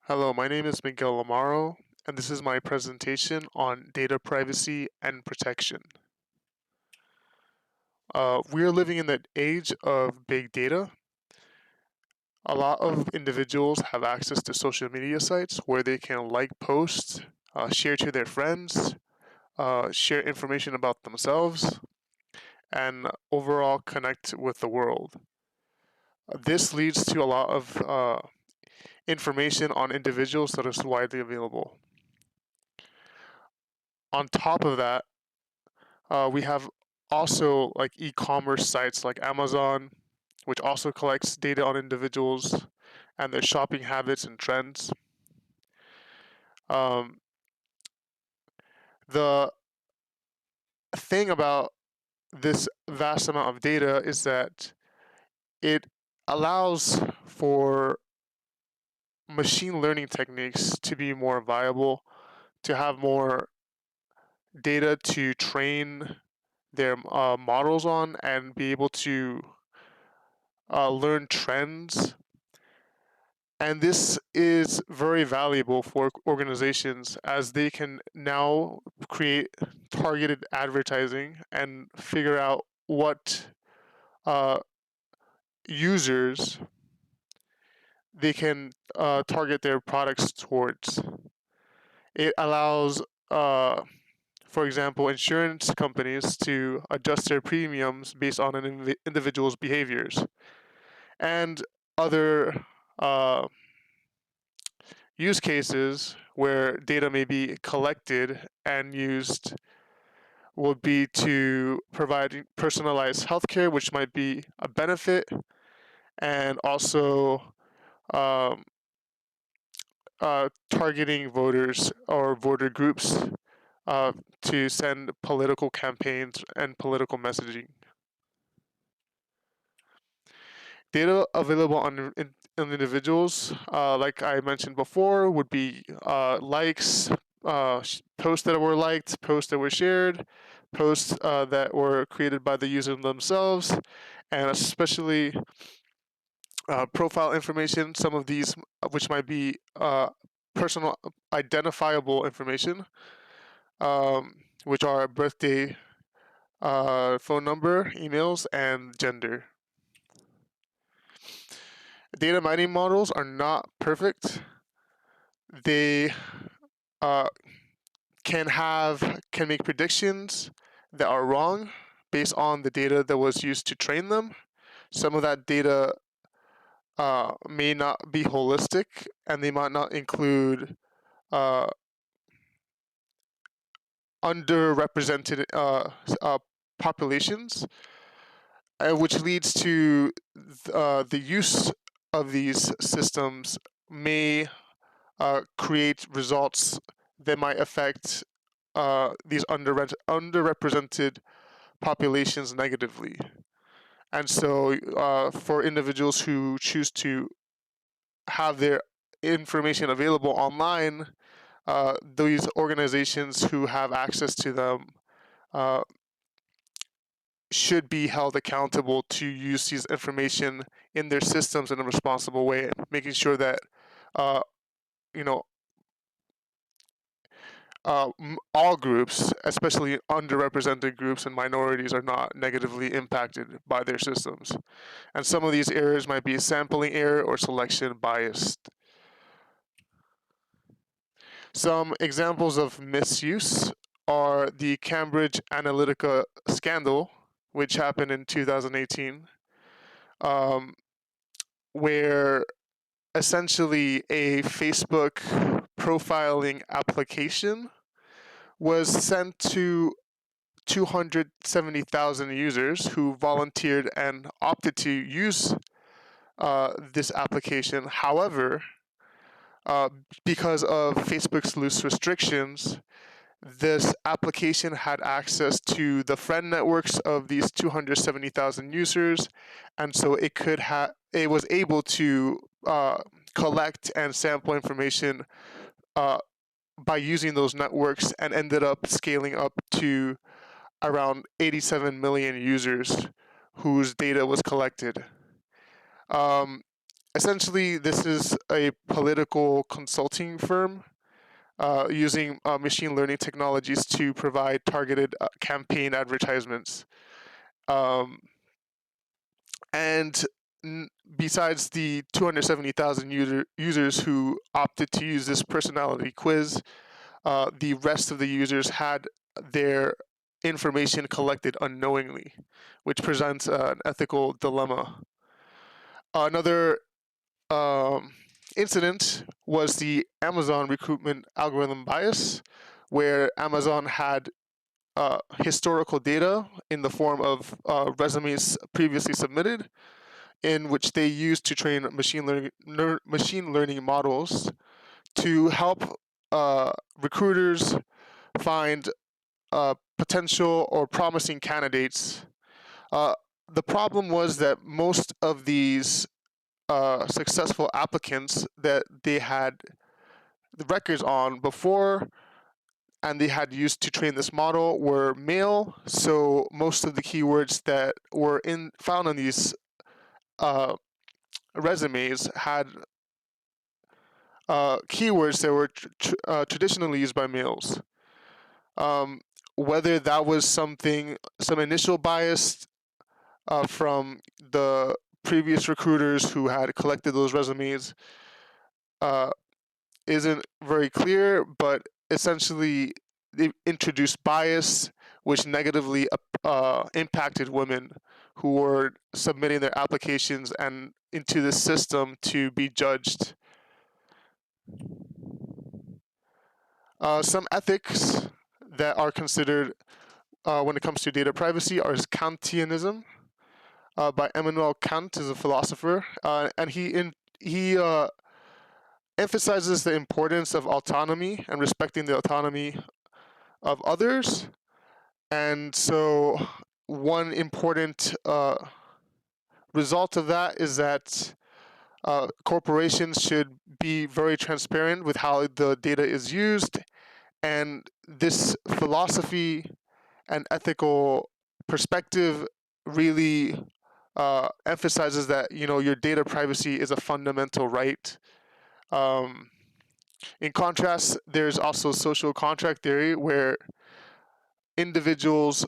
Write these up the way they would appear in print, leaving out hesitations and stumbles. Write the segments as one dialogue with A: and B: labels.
A: Hello, my name is Miguel Amaro, and this is my presentation on data privacy and protection. We are living in the age of big data. A lot of individuals have access to social media sites where they can like posts, share to their friends, share information about themselves, and overall connect with the world. This leads to a lot of information on individuals that is widely available. On top of that, we have also like e-commerce sites like Amazon, which also collects data on individuals and their shopping habits and trends. Um, the thing about this vast amount of data is that it allows for machine learning techniques to be more viable, to have more data to train their models on, and be able to learn trends. And this is very valuable for organizations as they can now create targeted advertising and figure out what uh, users they can target their products towards. It allows, for example, insurance companies to adjust their premiums based on an individual's behaviors and other use cases where data may be collected and used would be to provide personalized healthcare, which might be a benefit, and also um, targeting voters or voter groups to send political campaigns and political messaging. Data available on individuals, like I mentioned before, would be likes, posts that were liked, posts that were shared, posts that were created by the user themselves, and especially profile information. Some of these, which might be personal identifiable information, which are birthday, phone number, emails, and gender. Data mining models are not perfect. They uh, can make predictions that are wrong based on the data that was used to train them. Some of that data may not be holistic, and they might not include uh, underrepresented populations, which leads to the use of these systems may create results that might affect these underrepresented populations negatively. And so, for individuals who choose to have their information available online, these organizations who have access to them uh, should be held accountable to use these information in their systems in a responsible way, making sure that uh, you know all groups, especially underrepresented groups and minorities, are not negatively impacted by their systems. And some of these errors might be sampling error or selection biased. Some examples of misuse are the Cambridge Analytica scandal, which happened in 2018, um, where essentially a Facebook profiling application was sent to 270,000 users who volunteered and opted to use this application. However, because of Facebook's loose restrictions, this application had access to the friend networks of these 270,000 users, and so it was able to collect and sample information uh, by using those networks, and ended up scaling up to around 87 million users whose data was collected. Um, Essentially, this is a political consulting firm using machine learning technologies to provide targeted campaign advertisements. Um, and besides the 270,000 users who opted to use this personality quiz, the rest of the users had their information collected unknowingly, which presents an ethical dilemma. Another incident was the Amazon recruitment algorithm bias, where Amazon had historical data in the form of resumes previously submitted, in which they used to train machine learning models to help recruiters find potential or promising candidates. Uh, the problem was that most of these successful applicants that they had the records on before and they had used to train this model were male. So most of the keywords that were found in these uh, resumes had keywords that were traditionally used by males. Um, whether that was some initial bias from the previous recruiters who had collected those resumes uh, isn't very clear, but essentially they introduced bias which negatively impacted women who were submitting their applications and into the system to be judged. Some ethics that are considered when it comes to data privacy are Kantianism by Immanuel Kant, is a philosopher, and he emphasizes the importance of autonomy and respecting the autonomy of others. And so, one important result of that is that corporations should be very transparent with how the data is used. And this philosophy and ethical perspective really emphasizes that your data privacy is a fundamental right. Um, in contrast, there's also social contract theory where individuals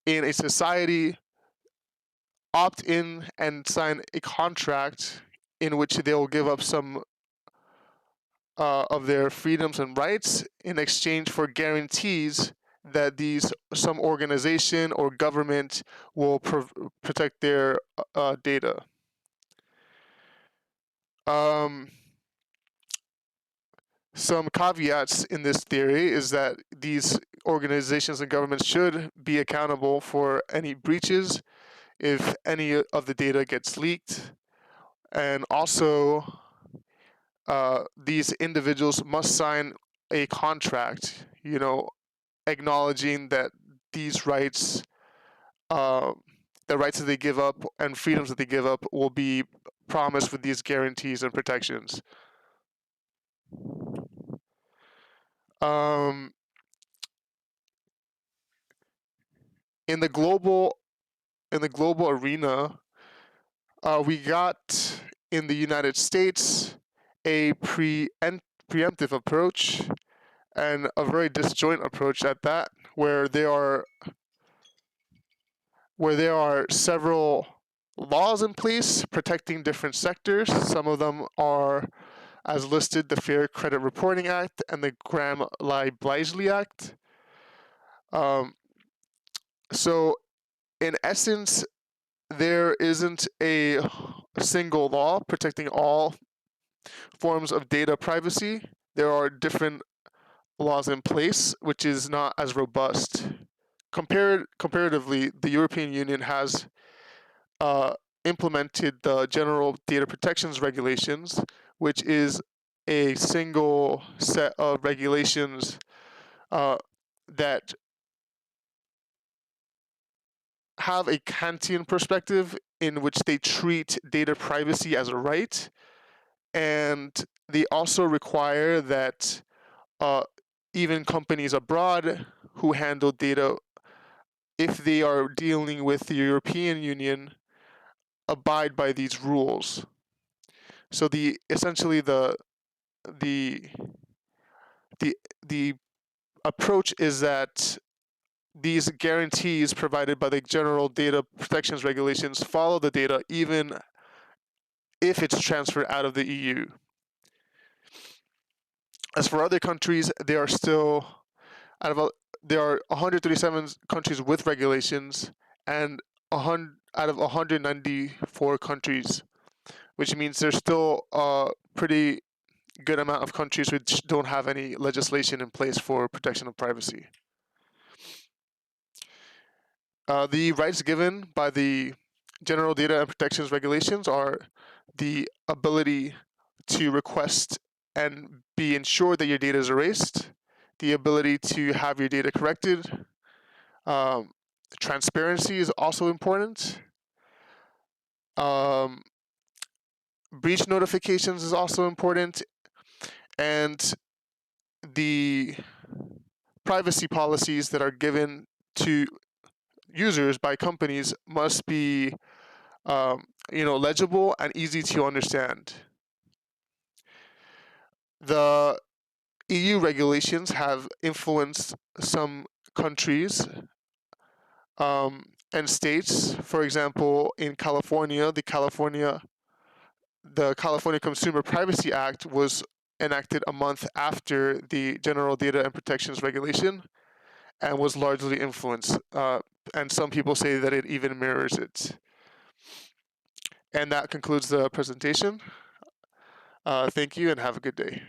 A: in a society opt in and sign a contract in which they'll give up some of their freedoms and rights in exchange for guarantees that some organization or government will protect their data. Um, some caveats in this theory is that these organizations and governments should be accountable for any breaches if any of the data gets leaked, and also these individuals must sign a contract, acknowledging that these rights, uh, the rights that they give up and freedoms that they give up, will be promised with these guarantees and protections. Um, in the global arena, we got in the United States a preemptive approach and a very disjoint approach at that, where there are several laws in place protecting different sectors. Some of them are, as listed, the Fair Credit Reporting Act and the Graham-Lie-Blaisley Act. So, in essence, there isn't a single law protecting all forms of data privacy. There are different laws in place, which is not as robust. Comparatively, the European Union has implemented the General Data Protections Regulations, which is a single set of regulations that have a Kantian perspective in which they treat data privacy as a right, and they also require that even companies abroad who handle data, if they are dealing with the European Union, abide by these rules. So essentially the the approach is that these guarantees provided by the general data protections regulations follow the data even if it's transferred out of the EU. As for other countries, they are still there are 137 countries with regulations and out of 194 countries, which means there's still a pretty good amount of countries which don't have any legislation in place for protection of privacy. The rights given by the General Data and Protections Regulations are the ability to request and be ensured that your data is erased, the ability to have your data corrected. Transparency is also important. Breach notifications is also important, and the privacy policies that are given to users by companies must be legible and easy to understand. The EU regulations have influenced some countries and states. For example, in California, the California Consumer Privacy Act was enacted a month after the General Data and Protections Regulation and was largely influenced. And some people say that it even mirrors it. And that concludes the presentation. Thank you and have a good day.